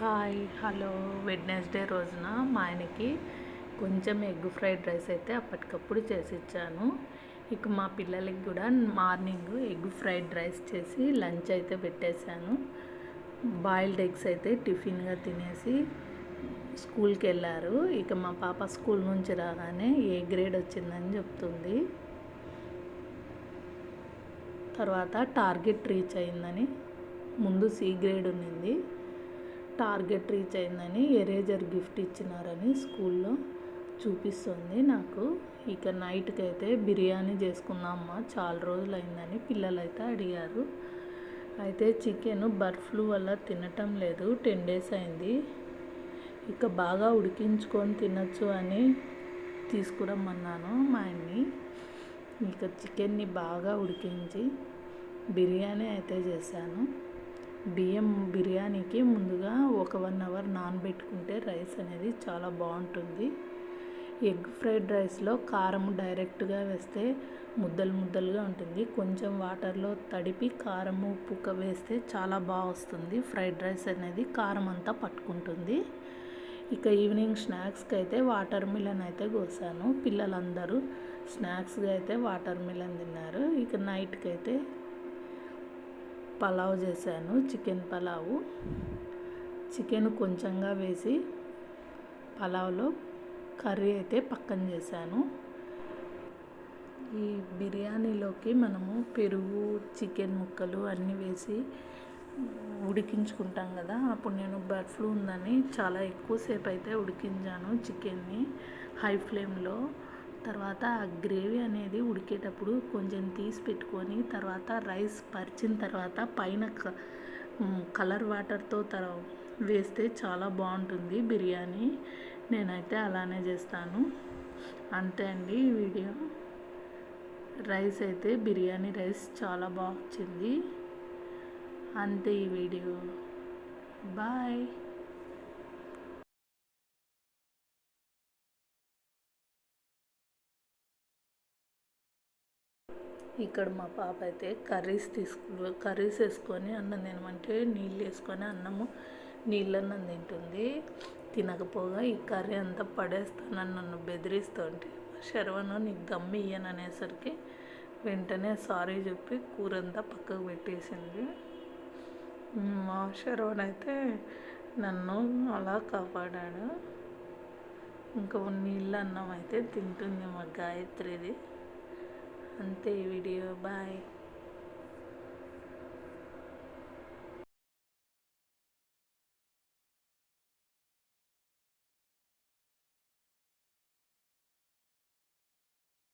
Hi hello. Wednesday రోజున మా ఆయనకి కొంచెం ఎగ్ ఫ్రైడ్ రైస్ అయితే అప్పటికప్పుడు చేసి ఇచ్చాను. ఇక మా పిల్లలకి కూడా మార్నింగ్ ఎగ్ ఫ్రైడ్ రైస్ చేసి లంచ్ అయితే పెట్టేశాను. బాయిల్డ్ ఎగ్స్ అయితే టిఫిన్గా తినేసి స్కూల్కి వెళ్ళారు. ఇక మా పాప స్కూల్ నుంచి రాగానే ఏ గ్రేడ్ వచ్చిందని చెప్తుంది. తర్వాత టార్గెట్ రీచ్ అయిందని, ముందు సి గ్రేడ్ ఉన్నింది, టార్గెట్ రీచ్ అయిందని ఎరేజర్ గిఫ్ట్ ఇచ్చినారని స్కూల్లో చూపిస్తుంది నాకు. ఇక నైట్కి అయితే బిర్యానీ చేసుకుందామా, చాలా రోజులు అయిందని పిల్లలు అయితే అడిగారు. అయితే చికెన్ బర్డ్ ఫ్లూ వల్ల తినటం లేదు, 10 days అయింది. ఇక బాగా ఉడికించుకొని తినచ్చు అని తీసుకురమ్మన్నాను మా ఆయన్ని. ఇక చికెన్ని బాగా ఉడికించి బిర్యానీ అయితే చేశాను. బిర్యానీకి ముందుగా ఒక 1 hour నానబెట్టుకుంటే రైస్ అనేది చాలా బాగుంటుంది. ఎగ్ ఫ్రైడ్ రైస్లో కారం డైరెక్ట్గా వేస్తే ముద్దలు ముద్దలుగా ఉంటుంది. కొంచెం వాటర్లో తడిపి కారం ఉప్పు వేస్తే చాలా బాగా వస్తుంది. ఫ్రైడ్ రైస్ అనేది కారం అంతా పట్టుకుంటుంది. ఇక ఈవినింగ్ స్నాక్స్కి అయితే వాటర్ మిలన్ అయితే కోసాను. పిల్లలందరూ స్నాక్స్గా అయితే వాటర్ మిలన్ తిన్నారు. ఇక నైట్కి అయితే పలావ్ చేశాను, చికెన్ పలావు. చికెన్ కొంచెంగా వేసి పలావ్లో కర్రీ అయితే పక్కన చేశాను. ఈ బిర్యానీలోకి మనము పెరుగు, చికెన్ ముక్కలు అన్నీ వేసి ఉడికించుకుంటాం కదా. అప్పుడు నేను బర్డ్ ఫ్లూ ఉందని చాలా ఎక్కువసేపు అయితే ఉడికించాను చికెన్ని హై ఫ్లేమ్లో. తర్వాత ఆ గ్రేవీ అనేది ఉడికేటప్పుడు కొంచెం తీసి పెట్టుకొని తర్వాత రైస్ పరిచిన తర్వాత పైన కలర్ వాటర్తో వేస్తే చాలా బాగుంటుంది బిర్యానీ. నేనైతే అలానే చేస్తాను. అంతే అండి ఈ వీడియో. రైస్ అయితే బిర్యానీ రైస్ చాలా బాగా వచ్చింది. అంతే ఈ వీడియో. బాయ్. ఇక్కడ మా పాప అయితే కర్రీస్ వేసుకొని అన్నం తినమంటే నీళ్ళు వేసుకొని నీళ్ళన్నం తింటుంది. తినకపోగా ఈ కర్రీ అంతా పడేస్తానని నన్ను బెదిరిస్తుంటే శరవణ నీకు దమ్ ఇయ్యను అనేసరికి వెంటనే సారీ చెప్పి కూరంతా పక్కకు పెట్టేసింది. మా శరవణ అయితే నన్ను అలా కాపాడాడు. ఇంకా నీళ్ళ అన్నం అయితే తింటుంది మా గాయత్రిది. అంతే ఈ వీడియో. బాయ్.